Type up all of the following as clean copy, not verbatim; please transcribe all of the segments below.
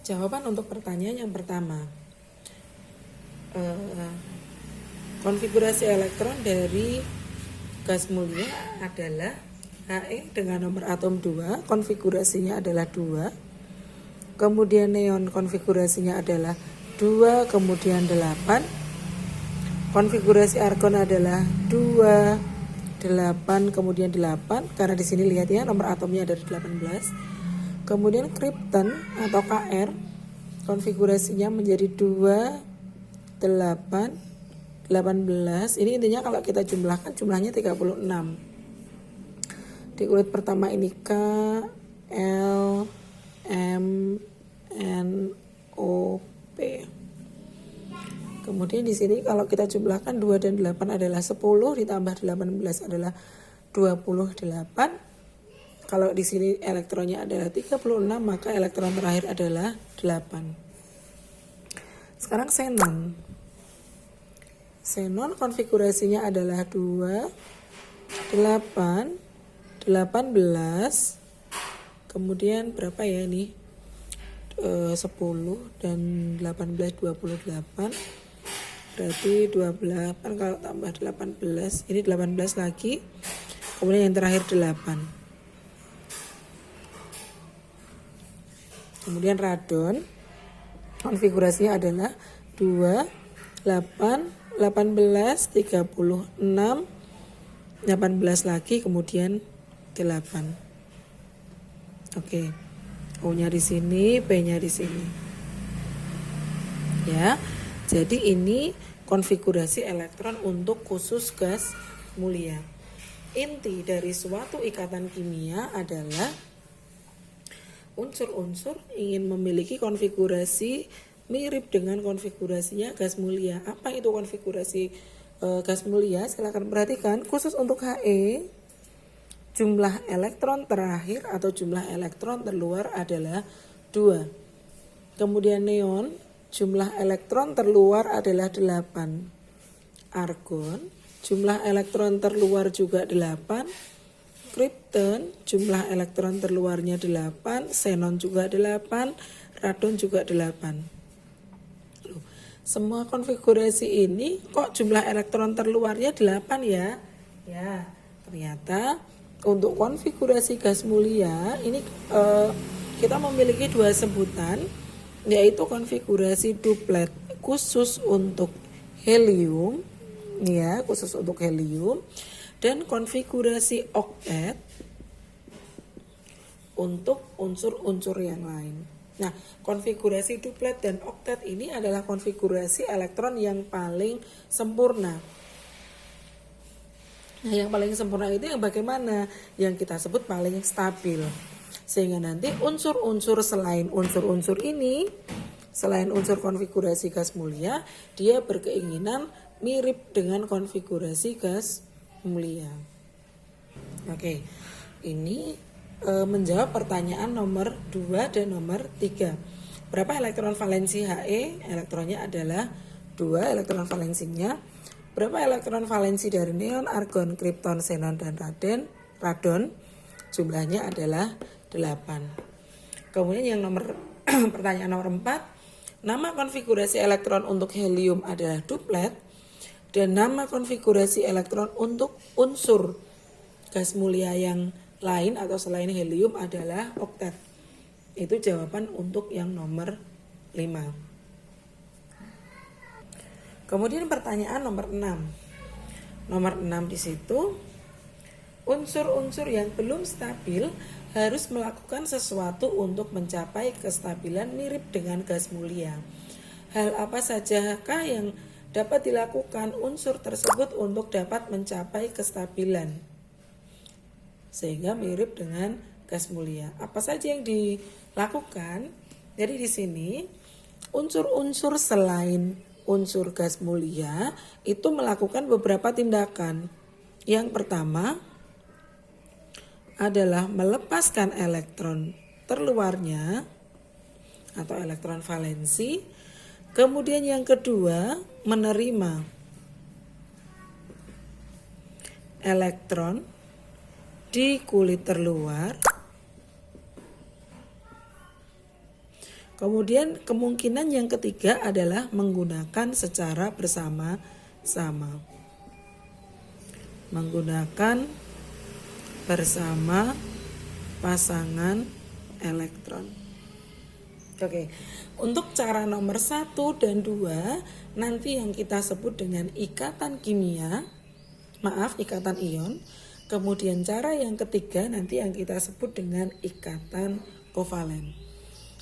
Jawaban untuk pertanyaan yang pertama. Konfigurasi elektron dari gas mulia adalah He dengan nomor atom 2, konfigurasinya adalah 2. Kemudian neon konfigurasinya adalah 2, kemudian 8. Konfigurasi argon adalah 2, 8, kemudian 8. Karena di sini lihat ya, nomor atomnya ada 18. Kemudian krypton atau Kr konfigurasinya menjadi 2, 8, 18. Ini intinya kalau kita jumlahkan jumlahnya 36. Di kulit pertama ini K, L, M, N, O, P. Kemudian di sini kalau kita jumlahkan 2 dan 8 adalah 10, ditambah 18 adalah 28. Kalau di sini elektronnya adalah 36, maka elektron terakhir adalah 8. Sekarang xenon. Xenon konfigurasinya adalah 2, 8, 18. Kemudian berapa ya ini? 10 dan 18, 28. Berarti 28 kalau tambah 18. Ini 18 lagi. Kemudian yang terakhir 8. Kemudian radon konfigurasinya adalah 2, 8, 18, 36, 18 lagi, kemudian 8. Oke. O-nya di sini, P-nya di sini. Ya. Jadi ini konfigurasi elektron untuk khusus gas mulia. Inti dari suatu ikatan kimia adalah unsur-unsur ingin memiliki konfigurasi mirip dengan konfigurasinya gas mulia. Apa itu konfigurasi gas mulia? Silakan perhatikan. Khusus untuk He, jumlah elektron terakhir atau jumlah elektron terluar adalah 2. Kemudian neon, jumlah elektron terluar adalah 8. Argon, jumlah elektron terluar juga 8. Krypton, jumlah elektron terluarnya 8, xenon juga 8, radon juga 8. Loh, semua konfigurasi ini kok jumlah elektron terluarnya 8 ya? Ya, ternyata untuk konfigurasi gas mulia ini kita memiliki 2 sebutan, yaitu konfigurasi duplet khusus untuk helium, ya, khusus untuk helium. Dan konfigurasi oktet untuk unsur-unsur yang lain. Nah, konfigurasi duplet dan oktet ini adalah konfigurasi elektron yang paling sempurna. Nah, yang paling sempurna itu yang bagaimana? Yang kita sebut paling stabil. Sehingga nanti unsur-unsur selain unsur-unsur ini, selain unsur konfigurasi gas mulia, dia berkeinginan mirip dengan konfigurasi gas mulia. Oke, ini menjawab pertanyaan nomor 2 dan nomor 3. Berapa elektron valensi He? Elektronnya adalah 2 elektron valensinya. Berapa elektron valensi dari neon, argon, krypton, xenon, dan radon? Jumlahnya adalah 8. Kemudian yang nomor pertanyaan nomor 4. Nama konfigurasi elektron untuk helium adalah duplet. Dan nama konfigurasi elektron untuk unsur gas mulia yang lain atau selain helium adalah oktet. Itu jawaban untuk yang nomor 5. Kemudian pertanyaan nomor 6. Nomor 6 di situ, unsur-unsur yang belum stabil harus melakukan sesuatu untuk mencapai kestabilan mirip dengan gas mulia. Hal apa sajakah yang dapat dilakukan unsur tersebut untuk dapat mencapai kestabilan sehingga mirip dengan gas mulia? Apa saja yang dilakukan? Jadi di sini unsur-unsur selain unsur gas mulia itu melakukan beberapa tindakan. Yang pertama adalah melepaskan elektron terluarnya atau elektron valensi. Kemudian yang kedua, menerima elektron di kulit terluar. Kemudian kemungkinan yang ketiga adalah menggunakan secara bersama-sama. Menggunakan bersama pasangan elektron. Oke, untuk cara nomor 1 dan 2 nanti yang kita sebut dengan ikatan kimia, ikatan ion. Kemudian cara yang ketiga nanti yang kita sebut dengan ikatan kovalen.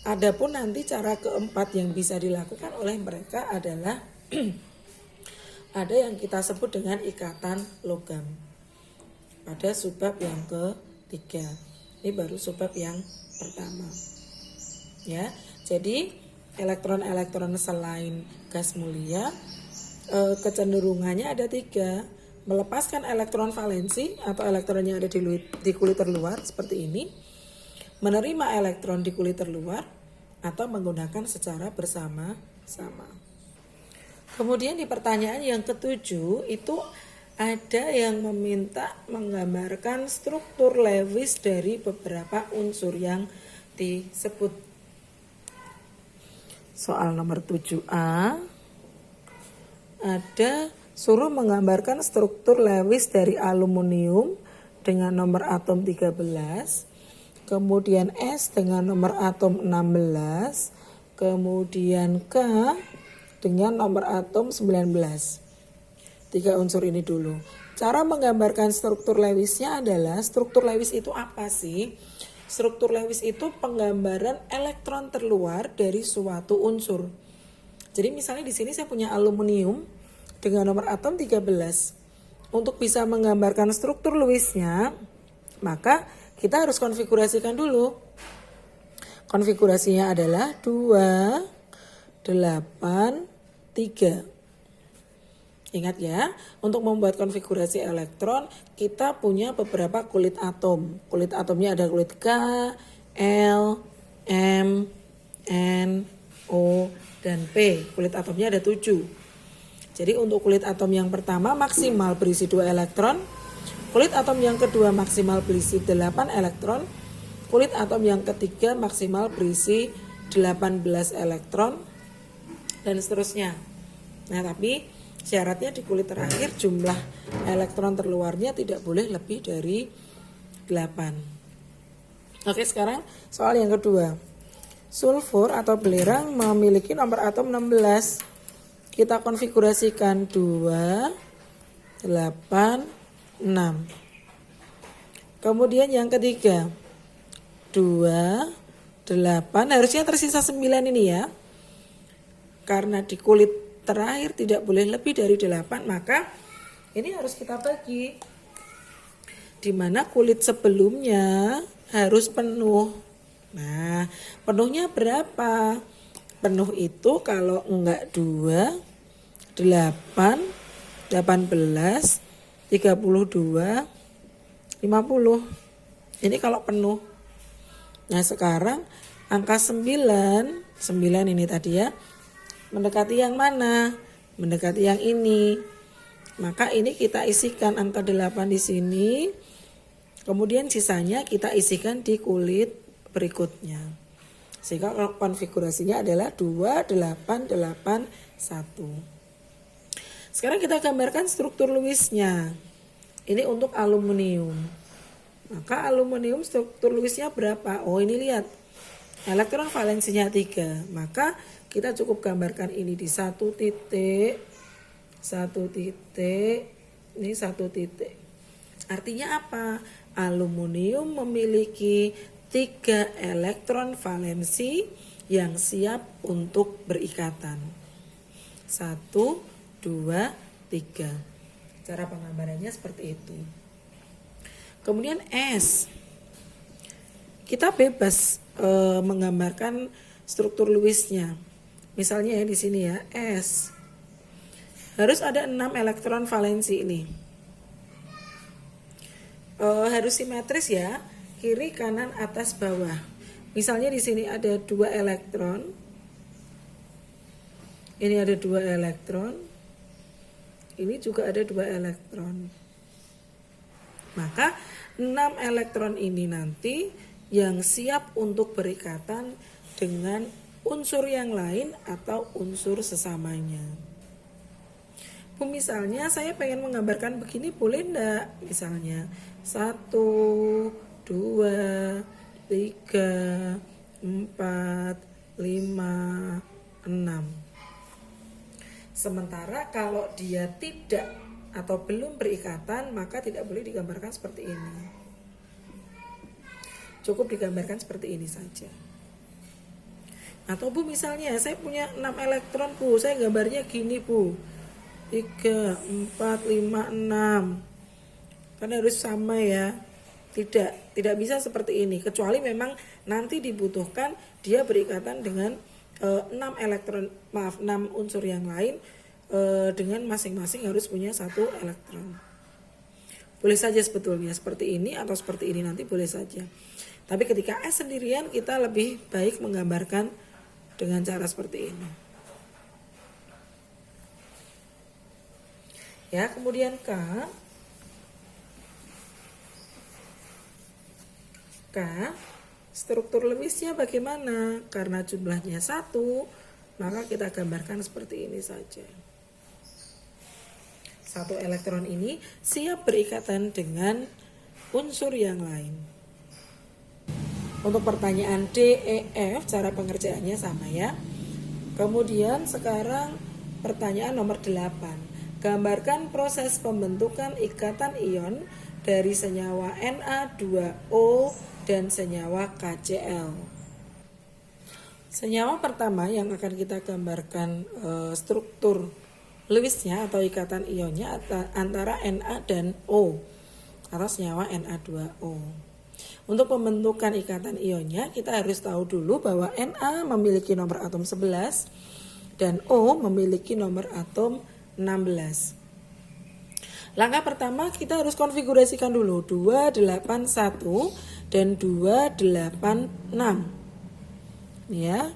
Adapun nanti cara keempat yang bisa dilakukan oleh mereka adalah ada yang kita sebut dengan ikatan logam pada subbab yang ketiga. Ini baru subbab yang pertama. Ya, jadi elektron-elektron selain gas mulia kecenderungannya ada 3. Melepaskan elektron valensi atau elektron yang ada di kulit terluar seperti ini, menerima elektron di kulit terluar, atau menggunakan secara bersama-sama. Kemudian di pertanyaan yang ke-7 itu ada yang meminta menggambarkan struktur Lewis dari beberapa unsur yang disebut. Soal nomor 7A ada suruh menggambarkan struktur Lewis dari aluminium dengan nomor atom 13, kemudian S dengan nomor atom 16, kemudian K dengan nomor atom 19. 3 unsur ini dulu. Cara menggambarkan struktur Lewisnya adalah, struktur Lewis itu apa sih? Struktur Lewis itu penggambaran elektron terluar dari suatu unsur. Jadi misalnya di sini saya punya aluminium dengan nomor atom 13. Untuk bisa menggambarkan struktur Lewisnya, maka kita harus konfigurasikan dulu. Konfigurasinya adalah 2, 8, 3. Ingat ya, untuk membuat konfigurasi elektron, kita punya beberapa kulit atom. Kulit atomnya ada kulit K, L, M, N, O, dan P. Kulit atomnya ada 7. Jadi untuk kulit atom yang pertama maksimal berisi 2 elektron. Kulit atom yang kedua maksimal berisi 8 elektron. Kulit atom yang ketiga maksimal berisi 18 elektron. Dan seterusnya. Nah tapi syaratnya di kulit terakhir jumlah elektron terluarnya tidak boleh lebih dari 8. Oke, sekarang soal yang kedua. Sulfur atau belerang memiliki nomor atom 16. Kita konfigurasikan 2, 8, 6. Kemudian yang ketiga 2, 8, harusnya tersisa 9 ini ya. Karena di kulit terakhir tidak boleh lebih dari 8, maka ini harus kita bagi. Dimana kulit sebelumnya harus penuh. Nah, penuhnya berapa? Penuh itu kalau enggak 2, 8, 18, 32, 50. Ini kalau penuh. Nah, sekarang angka 9 ini tadi ya. Mendekati yang mana? Mendekati yang ini. Maka ini kita isikan angka 8 di sini. Kemudian sisanya kita isikan di kulit berikutnya. Sehingga konfigurasinya adalah 2, 8, 8, 1. Sekarang kita gambarkan struktur Lewisnya. Ini untuk aluminium. Maka aluminium struktur Lewisnya berapa? Oh ini lihat. Elektron valensinya 3. Maka kita cukup gambarkan ini di 1 titik, 1 titik, ini 1 titik. Artinya apa? Aluminium memiliki 3 elektron valensi yang siap untuk berikatan. 1, 2, 3. Cara penggambarannya seperti itu. Kemudian S. Kita bebas menggambarkan struktur Lewisnya. Misalnya ya di sini ya, S. Harus ada 6 elektron valensi ini. Harus simetris ya, kiri, kanan, atas, bawah. Misalnya di sini ada 2 elektron. Ini ada 2 elektron. Ini juga ada 2 elektron. Maka 6 elektron ini nanti yang siap untuk berikatan dengan unsur yang lain atau unsur sesamanya. Bu, misalnya saya pengen menggambarkan begini, boleh enggak? Misalnya 1, 2, 3, 4, 5, 6. Sementara kalau dia tidak atau belum berikatan, maka tidak boleh digambarkan seperti ini. Cukup digambarkan seperti ini saja. Atau Bu, misalnya saya punya 6 elektron Bu, saya gambarnya gini Bu, 3, 4, 5, 6. Kan harus sama ya. Tidak bisa seperti ini, kecuali memang nanti dibutuhkan dia berikatan dengan 6 unsur yang lain, dengan masing-masing harus punya 1 elektron. Boleh saja sebetulnya seperti ini atau seperti ini, nanti boleh saja. Tapi ketika S sendirian, kita lebih baik menggambarkan dengan cara seperti ini. Ya, kemudian K, struktur Lewisnya bagaimana? Karena jumlahnya 1, maka kita gambarkan seperti ini saja. 1 elektron ini siap berikatan dengan unsur yang lain. Untuk pertanyaan D, E, F, cara pengerjaannya sama ya. Kemudian sekarang pertanyaan nomor 8. Gambarkan proses pembentukan ikatan ion dari senyawa Na2O dan senyawa KCl. Senyawa pertama yang akan kita gambarkan struktur Lewisnya atau ikatan ionnya antara Na dan O atau senyawa Na2O. Untuk pembentukan ikatan ionnya kita harus tahu dulu bahwa Na memiliki nomor atom 11 dan O memiliki nomor atom 16. Langkah pertama kita harus konfigurasikan dulu 281 dan 286. Ya,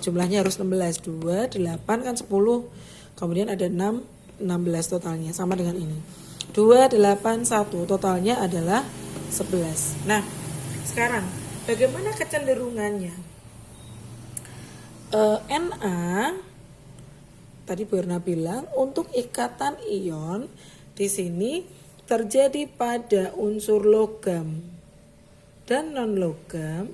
jumlahnya harus 16. 28 kan 10. Kemudian ada 6, 16 totalnya sama dengan ini. 281 totalnya adalah 11. Nah, sekarang bagaimana kecenderungannya? Na tadi Bu Erna bilang untuk ikatan ion di sini terjadi pada unsur logam dan non-logam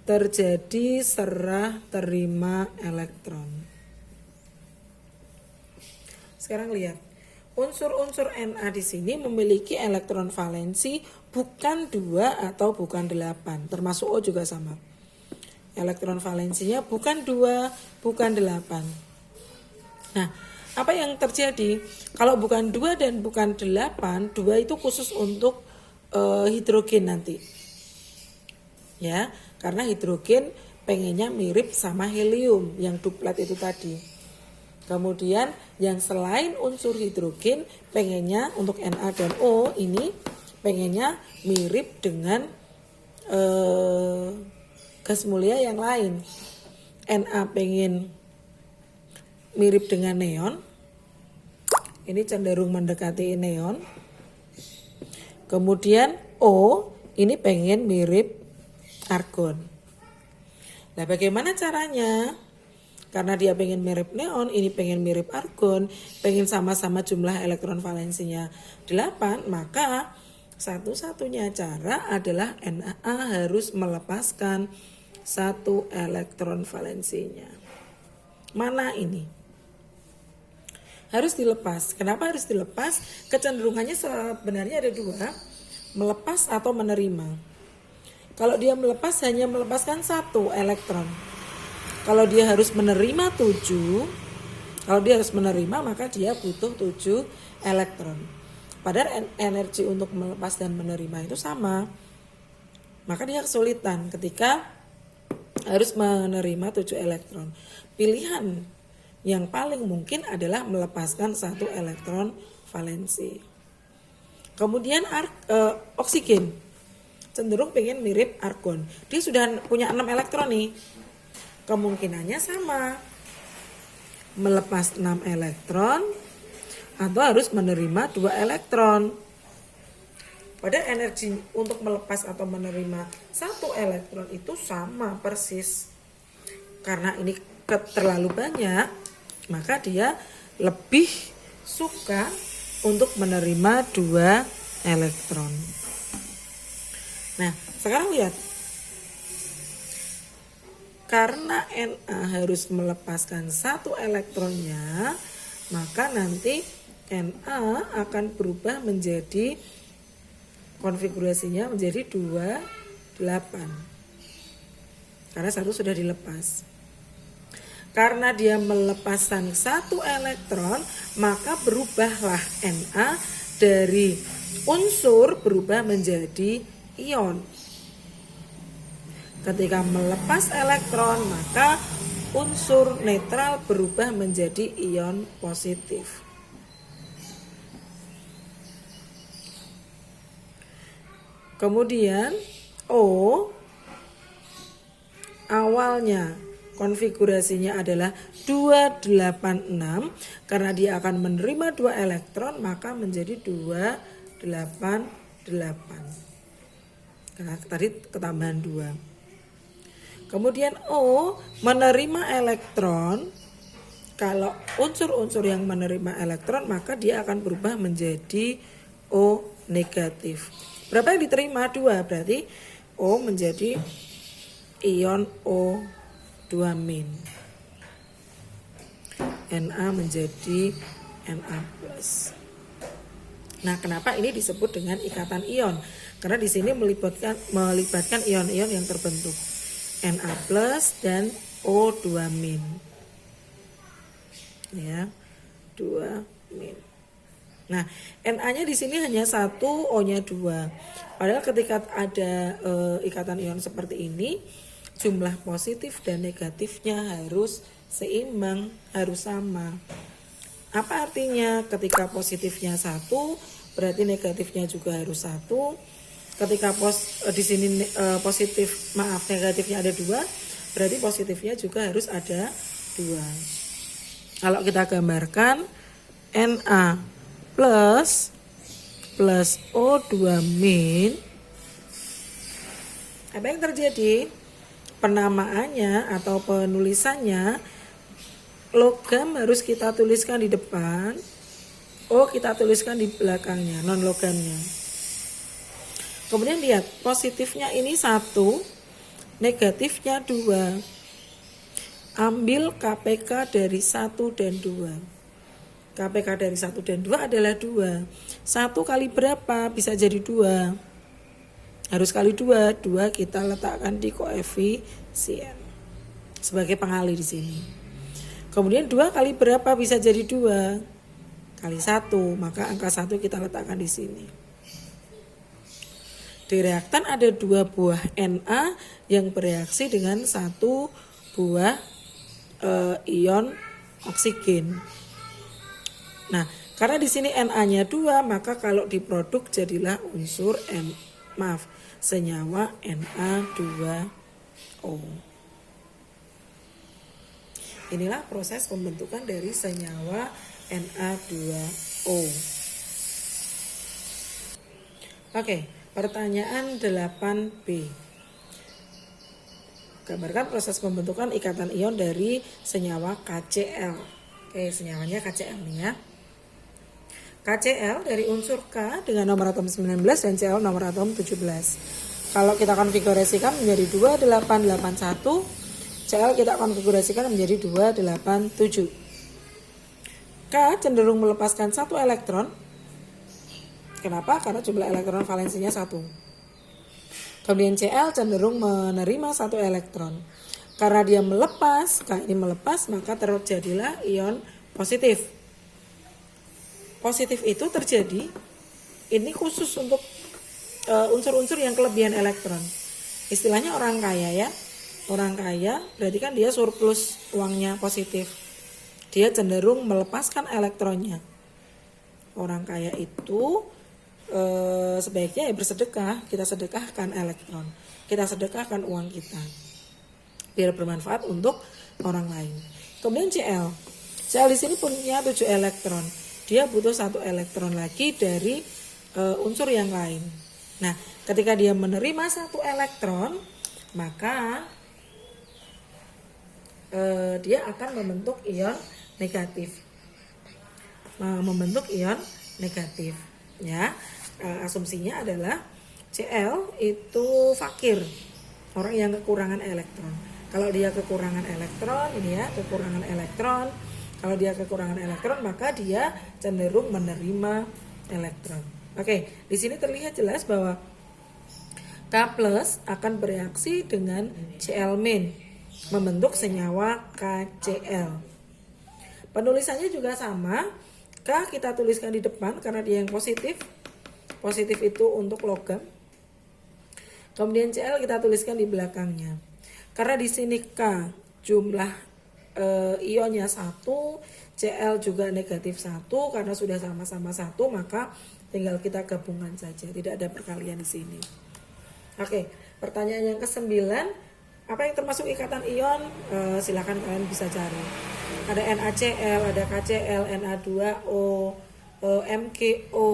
terjadi serah terima elektron. Sekarang lihat, unsur-unsur Na di sini memiliki elektron valensi bukan 2 atau bukan 8, termasuk O juga sama. Elektron valensinya bukan 2, bukan 8. Nah, apa yang terjadi? Kalau bukan 2 dan bukan 8, 2 itu khusus untuk hidrogen nanti. Ya, karena hidrogen pengennya mirip sama helium yang duplet itu tadi. Kemudian yang selain unsur hidrogen pengennya untuk Na dan O ini pengennya mirip dengan gas mulia yang lain. Na pengen mirip dengan neon. Ini cenderung mendekati neon. Kemudian O ini pengen mirip argon. Nah, bagaimana caranya? Karena dia pengen mirip neon, ini pengen mirip argon, pengen sama-sama jumlah elektron valensinya 8, maka satu-satunya cara adalah Na harus melepaskan 1 elektron valensinya. Mana ini? Harus dilepas. Kenapa harus dilepas? Kecenderungannya sebenarnya ada 2, melepas atau menerima. Kalau dia melepas hanya melepaskan 1 elektron. Kalau dia harus menerima 7, maka dia butuh 7 elektron. Padahal energi untuk melepas dan menerima itu sama. Maka dia kesulitan ketika harus menerima 7 elektron. Pilihan yang paling mungkin adalah melepaskan 1 elektron valensi. Kemudian oksigen cenderung pengen mirip argon. Dia sudah punya 6 elektron nih. Kemungkinannya sama. Melepas 6 elektron atau harus menerima 2 elektron. Padahal energi untuk melepas atau menerima 1 elektron itu sama persis. karena ini terlalu banyak, maka dia lebih suka untuk menerima 2 elektron. Nah, sekarang lihat. Karena Na harus melepaskan 1 elektronnya, maka nanti Na akan berubah menjadi konfigurasinya menjadi 28. Karena 1 sudah dilepas. Karena dia melepaskan 1 elektron, maka berubahlah Na dari unsur berubah menjadi ion. Ketika melepas elektron, maka unsur netral berubah menjadi ion positif. Kemudian O awalnya konfigurasinya adalah 286, karena dia akan menerima 2 elektron maka menjadi 288. Karena tadi ketambahan 2. Kemudian O menerima elektron. Kalau unsur-unsur yang menerima elektron maka dia akan berubah menjadi O negatif. Berapa yang diterima? 2. Berarti O menjadi ion O2 min. Na menjadi Na plus. Nah, kenapa ini disebut dengan ikatan ion? Karena di sini melibatkan ion-ion yang terbentuk. Na plus dan O2 min. Ya, 2 min. Nah, Na-nya di sini hanya 1, O-nya 2. Padahal ketika ada ikatan ion seperti ini, jumlah positif dan negatifnya harus seimbang, harus sama. Apa artinya? Ketika positifnya 1, berarti negatifnya juga harus 1. Ketika di sini negatifnya ada 2, berarti positifnya juga harus ada 2. Kalau kita gambarkan Na plus O2 min, apa yang terjadi? Penamaannya atau penulisannya, logam harus kita tuliskan di depan, O kita tuliskan di belakangnya, non logamnya. Kemudian lihat, positifnya ini 1, negatifnya 2. Ambil KPK dari 1 dan 2. KPK dari 1 dan 2 adalah 2. 1 kali berapa? Bisa jadi 2. Harus kali 2. 2 kita letakkan di koefisien sebagai pengali di sini. Kemudian 2 kali berapa? Bisa jadi 2. Kali 1. Maka angka 1 kita letakkan di sini. Di reaktan ada 2 buah Na yang bereaksi dengan 1 buah ion oksigen. Nah, karena di sini Na-nya 2, maka kalau diproduk jadilah unsur senyawa Na2O. Inilah proses pembentukan dari senyawa Na2O. Oke. Pertanyaan 8B. Gambarkan proses pembentukan ikatan ion dari senyawa KCl. Oke, senyawanya KCl nih ya. KCl dari unsur K dengan nomor atom 19 dan Cl nomor atom 17. Kalau kita konfigurasikan menjadi 2881, Cl kita konfigurasikan menjadi 287. K cenderung melepaskan 1 elektron. Kenapa? Karena jumlah elektron valensinya 1. Kemudian Cl cenderung menerima 1 elektron. Karena dia melepas, K ini melepas, maka terjadilah ion positif. Positif itu terjadi, ini khusus untuk unsur-unsur yang kelebihan elektron. Istilahnya orang kaya ya. Orang kaya berarti kan dia surplus uangnya positif. Dia cenderung melepaskan elektronnya. Orang kaya itu sebaiknya ya bersedekah, kita sedekahkan elektron, kita sedekahkan uang kita biar bermanfaat untuk orang lain. Kemudian Cl di sini punya 7 elektron, dia butuh 1 elektron lagi dari unsur yang lain. Nah, ketika dia menerima 1 elektron, maka dia akan membentuk ion negatif. Membentuk ion negatif, ya. Asumsinya adalah Cl itu fakir, orang yang kekurangan elektron. Kalau dia kekurangan elektron, ini ya, kekurangan elektron. Kalau dia kekurangan elektron, maka dia cenderung menerima elektron. Oke, di sini terlihat jelas bahwa K+ akan bereaksi dengan Cl- membentuk senyawa KCl. Penulisannya juga sama. K kita tuliskan di depan karena dia yang positif. Positif itu untuk logam. Kemudian Cl kita tuliskan di belakangnya. Karena di sini K jumlah ionnya 1, Cl juga negatif 1, karena sudah sama-sama 1 maka tinggal kita gabungan saja, tidak ada perkalian di sini. Oke, pertanyaan yang ke-9, apa yang termasuk ikatan ion? Silakan kalian bisa cari. Ada NaCl, ada KCl, Na2O, MgO,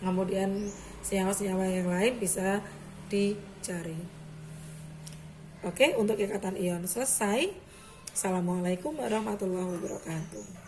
kemudian senyawa-senyawa yang lain bisa dicari. Oke, untuk ikatan ion selesai. Assalamualaikum warahmatullahi wabarakatuh.